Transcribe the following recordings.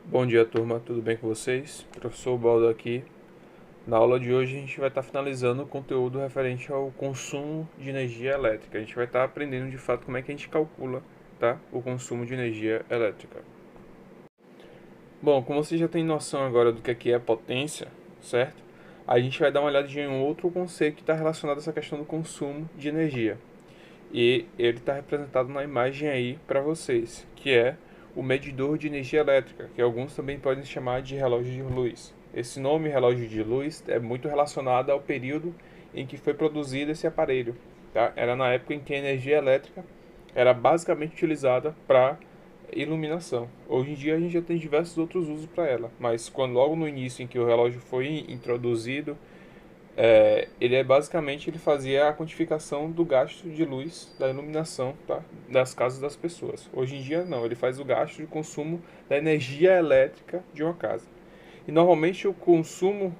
Bom dia, turma, tudo bem com vocês? Professor Baldo aqui. Na aula de hoje a gente vai estar finalizando o conteúdo referente ao consumo de energia elétrica. A gente vai estar aprendendo de fato como é que a gente calcula, tá, o consumo de energia elétrica. Bom, como você já tem noção agora do que é potência, certo? A gente vai dar uma olhadinha em um outro conceito que está relacionado a essa questão do consumo de energia. E ele está representado na imagem aí para vocês, que é o medidor de energia elétrica, que alguns também podem chamar de relógio de luz. Esse nome, relógio de luz, é muito relacionado ao período em que foi produzido esse aparelho. Tá? Era na época em que a energia elétrica era basicamente utilizada para iluminação. Hoje em dia a gente já tem diversos outros usos para ela, mas quando logo no início em que o relógio foi introduzido, ele fazia a quantificação do gasto de luz da iluminação, tá, das casas das pessoas. Hoje em dia não, ele faz o gasto de consumo da energia elétrica de uma casa. E normalmente o consumo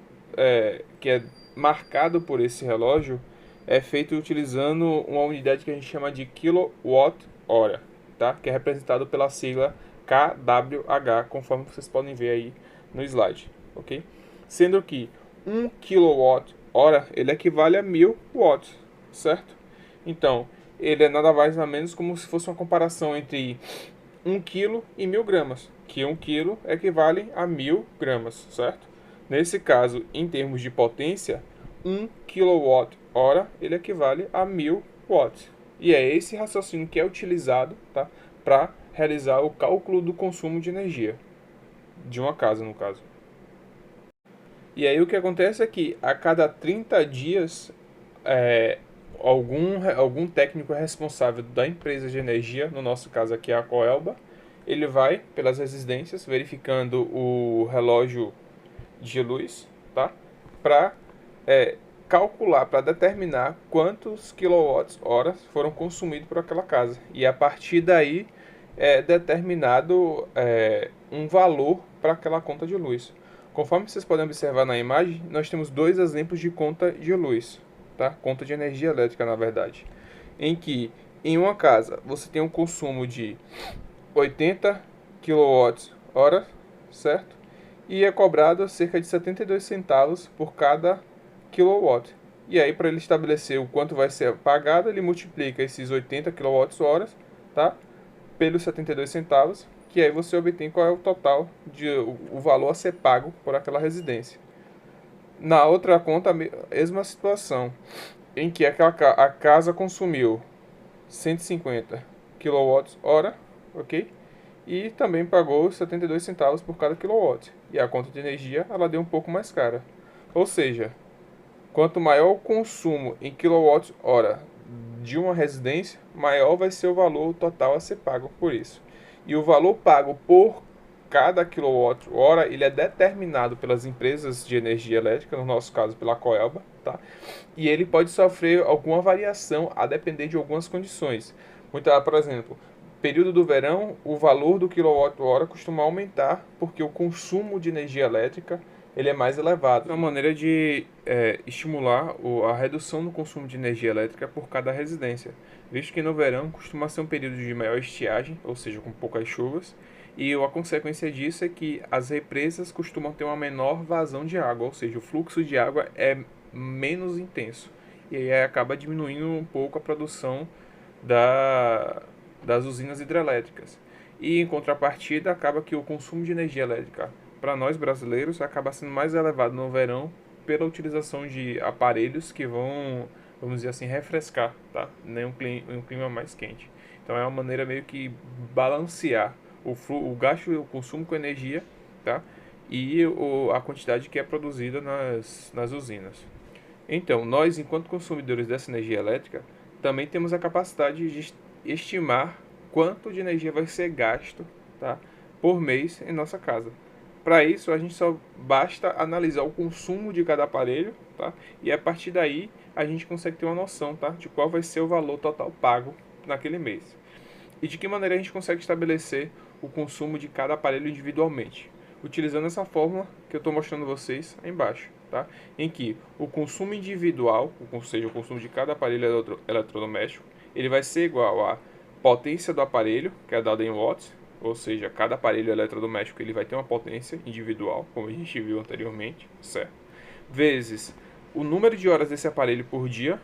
que é marcado por esse relógio é feito utilizando uma unidade que a gente chama de kilowatt-hora, tá? Que é representado pela sigla kWh, conforme vocês podem ver aí no slide, ok? Sendo que 1 kWh ele equivale a 1000 watts, certo? Então, ele é nada mais nada menos como se fosse uma comparação entre 1 kg e 1000 gramas, que 1 kg equivale a 1000 gramas, certo? Nesse caso, em termos de potência, 1 kWh ele equivale a 1000 watts. E é esse raciocínio que é utilizado, tá, para realizar o cálculo do consumo de energia de uma casa, no caso. E aí o que acontece é que a cada 30 dias, é, algum técnico responsável da empresa de energia, no nosso caso aqui é a Coelba, ele vai pelas residências verificando o relógio de luz, tá? Para calcular, para determinar quantos quilowatts-horas foram consumidos por aquela casa. E a partir daí é determinado um valor para aquela conta de luz. Conforme vocês podem observar na imagem, nós temos dois exemplos de conta de luz, tá? Conta de energia elétrica, na verdade, em que em uma casa você tem um consumo de 80 kWh, certo? E é cobrado cerca de 72 centavos por cada kilowatt. E aí, para ele estabelecer o quanto vai ser pagado, ele multiplica esses 80 kWh, tá? Pelos 72 centavos, que aí você obtém qual é o total de o valor a ser pago por aquela residência. Na outra conta, a mesma situação, em que a casa consumiu 150 kWh, ok? E também pagou 72 centavos por cada kilowatt. E a conta de energia ela deu um pouco mais cara. Ou seja, quanto maior o consumo em quilowatt-hora de uma residência, maior vai ser o valor total a ser pago por isso. E o valor pago por cada quilowatt-hora ele é determinado pelas empresas de energia elétrica, no nosso caso pela Coelba, tá? E ele pode sofrer alguma variação a depender de algumas condições. Por exemplo, período do verão, o valor do quilowatt-hora costuma aumentar porque o consumo de energia elétrica ele é mais elevado. É uma maneira de estimular a redução no consumo de energia elétrica por cada residência, visto que no verão costuma ser um período de maior estiagem, ou seja, com poucas chuvas, e a consequência disso é que as represas costumam ter uma menor vazão de água, ou seja, o fluxo de água é menos intenso, e aí acaba diminuindo um pouco a produção da, das usinas hidrelétricas. E em contrapartida, acaba que o consumo de energia elétrica para nós brasileiros acaba sendo mais elevado no verão pela utilização de aparelhos que vão, vamos dizer assim, refrescar, tá? Um clima mais quente. Então é uma maneira meio que balancear o gasto e o consumo com energia, tá? E a quantidade que é produzida nas usinas. Então, nós, enquanto consumidores dessa energia elétrica, também temos a capacidade de estimar quanto de energia vai ser gasto, tá, por mês em nossa casa. Para isso, a gente só basta analisar o consumo de cada aparelho, tá, e a partir daí a gente consegue ter uma noção, tá, de qual vai ser o valor total pago naquele mês. E de que maneira a gente consegue estabelecer o consumo de cada aparelho individualmente? Utilizando essa fórmula que eu estou mostrando a vocês aí embaixo, tá? Em que o consumo individual, ou seja, o consumo de cada aparelho eletrodoméstico, ele vai ser igual à potência do aparelho, que é dada em watts, ou seja, cada aparelho eletrodoméstico ele vai ter uma potência individual, como a gente viu anteriormente, certo? Vezes o número de horas desse aparelho por dia,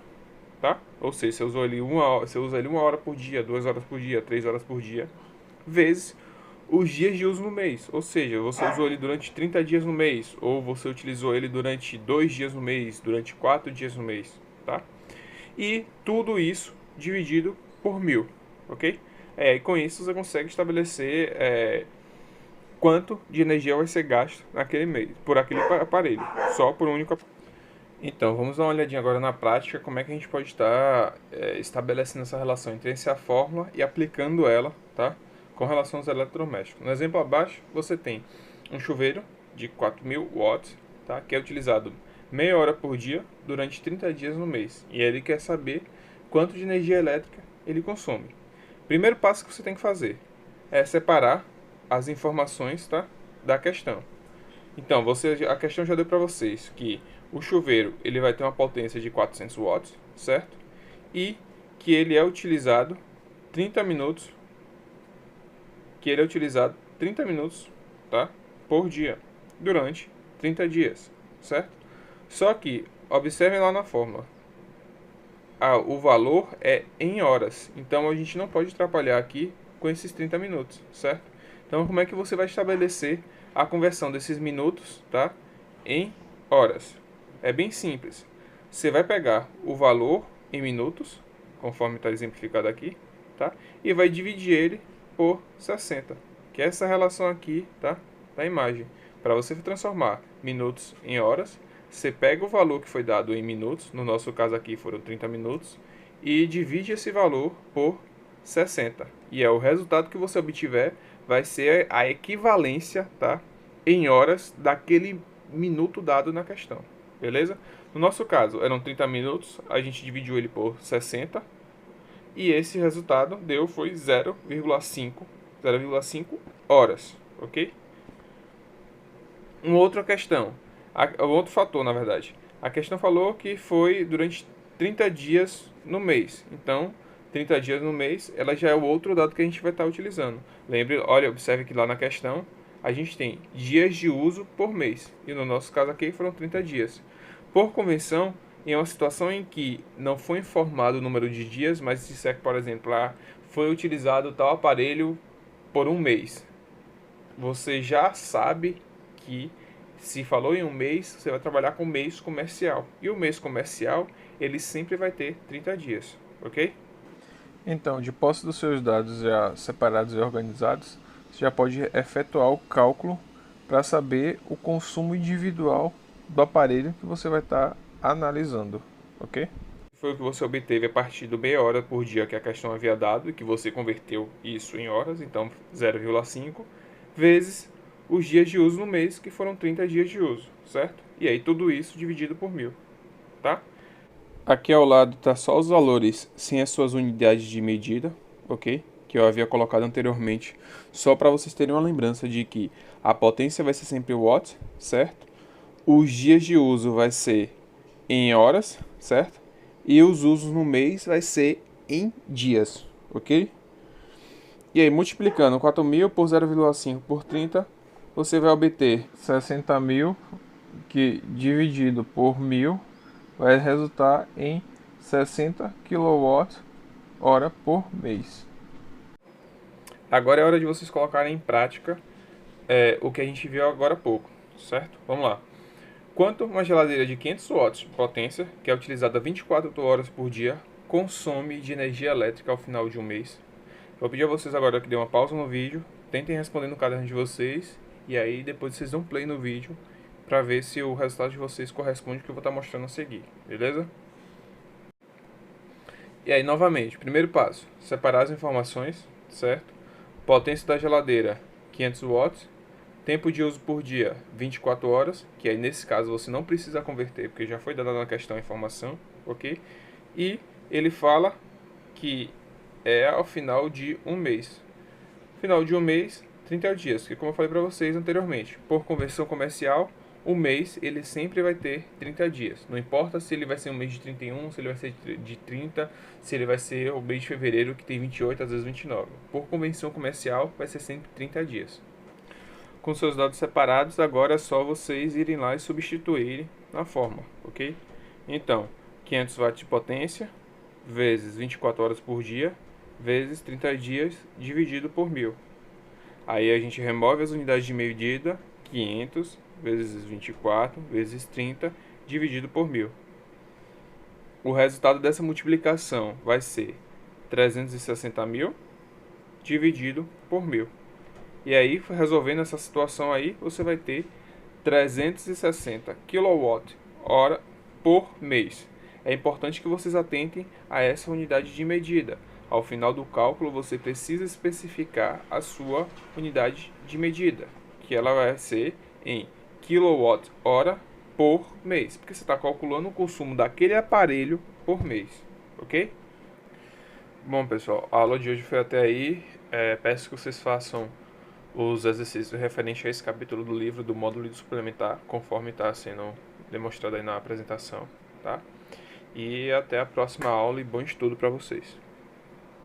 tá? Ou seja, você usa ele 1 hora por dia, 2 horas por dia, 3 horas por dia, vezes os dias de uso no mês. Ou seja, você usou ele durante 30 dias no mês, ou você utilizou ele durante 2 dias no mês, durante 4 dias no mês, tá? E tudo isso dividido por 1000, ok? E com isso você consegue estabelecer quanto de energia vai ser gasto naquele mês, por aquele aparelho, só por um único aparelho. Então, vamos dar uma olhadinha agora na prática, como é que a gente pode estar estabelecendo essa relação entre essa fórmula e aplicando ela, tá? Com relação aos eletrodomésticos. No exemplo abaixo, você tem um chuveiro de 4.000 watts, tá? Que é utilizado meia hora por dia durante 30 dias no mês. E ele quer saber quanto de energia elétrica ele consome. Primeiro passo que você tem que fazer é separar as informações, tá, da questão. Então, a questão já deu para vocês que o chuveiro ele vai ter uma potência de 400 watts, certo? E que ele é utilizado 30 minutos, tá, por dia, durante 30 dias, certo? Só que, observem lá na fórmula, o valor é em horas, então a gente não pode atrapalhar aqui com esses 30 minutos, certo? Então, como é que você vai estabelecer a conversão desses minutos, tá, em horas? É bem simples. Você vai pegar o valor em minutos, conforme está exemplificado aqui, tá, e vai dividir ele por 60, que é essa relação aqui, tá, da imagem. Para você transformar minutos em horas, você pega o valor que foi dado em minutos, no nosso caso aqui foram 30 minutos, e divide esse valor por 60. E o resultado que você obtiver vai ser a equivalência, tá, em horas daquele minuto dado na questão. Beleza? No nosso caso, eram 30 minutos, a gente dividiu ele por 60, e esse resultado foi 0,5 horas, ok? Uma outra questão, um outro fator, na verdade. A questão falou que foi durante 30 dias no mês. Então, 30 dias no mês, ela já é o outro dado que a gente vai estar utilizando. Lembre, olha, observe que lá na questão a gente tem dias de uso por mês. E no nosso caso aqui foram 30 dias. Por convenção, em uma situação em que não foi informado o número de dias, mas se disser que, por exemplo, foi utilizado tal aparelho por um mês, você já sabe que se falou em um mês, você vai trabalhar com mês comercial. E o mês comercial, ele sempre vai ter 30 dias, ok? Então, de posse dos seus dados já separados e organizados, você já pode efetuar o cálculo para saber o consumo individual do aparelho que você vai estar analisando, ok? Foi o que você obteve a partir do meia hora por dia que a questão havia dado e que você converteu isso em horas, então 0,5 vezes os dias de uso no mês, que foram 30 dias de uso, certo? E aí tudo isso dividido por 1000, tá? Aqui ao lado tá só os valores sem as suas unidades de medida, ok? Que eu havia colocado anteriormente, só para vocês terem uma lembrança de que a potência vai ser sempre watts, certo? Os dias de uso vai ser em horas, certo? E os usos no mês vai ser em dias, ok? E aí, multiplicando 4.000 por 0,5 por 30, você vai obter 60.000, que dividido por 1000 vai resultar em 60 kWh por mês. Agora é hora de vocês colocarem em prática o que a gente viu agora há pouco, certo? Vamos lá. Quanto uma geladeira de 500 watts de potência, que é utilizada 24 horas por dia, consome de energia elétrica ao final de um mês? Vou pedir a vocês agora que dêem uma pausa no vídeo, tentem responder no caderno de vocês, e aí depois vocês dão play no vídeo para ver se o resultado de vocês corresponde ao que eu vou estar mostrando a seguir, beleza? E aí, novamente, primeiro passo, separar as informações, certo? Potência da geladeira, 500 watts. Tempo de uso por dia, 24 horas, que aí nesse caso você não precisa converter, porque já foi dada na questão a informação, ok? E ele fala que é ao final de um mês. Final de um mês, 30 dias, que como eu falei para vocês anteriormente, por conversão comercial, O mês, ele sempre vai ter 30 dias. Não importa se ele vai ser um mês de 31, se ele vai ser de 30, se ele vai ser o mês de fevereiro, que tem 28, às vezes 29. Por convenção comercial, vai ser sempre 30 dias. Com seus dados separados, agora é só vocês irem lá e substituírem na fórmula, ok? Então, 500 watts de potência, vezes 24 horas por dia, vezes 30 dias, dividido por 1000. Aí a gente remove as unidades de medida, 500 vezes 24 vezes 30, dividido por 1000. O resultado dessa multiplicação vai ser 360.000 dividido por 1000. E aí, resolvendo essa situação aí, você vai ter 360 kWh por mês. É importante que vocês atentem a essa unidade de medida. Ao final do cálculo, você precisa especificar a sua unidade de medida, que ela vai ser em kWh por mês, porque você está calculando o consumo daquele aparelho por mês, ok? Bom, pessoal, a aula de hoje foi até aí. Peço que vocês façam os exercícios referentes a esse capítulo do livro do módulo de suplementar, conforme está sendo demonstrado aí na apresentação, tá? E até a próxima aula e bom estudo para vocês.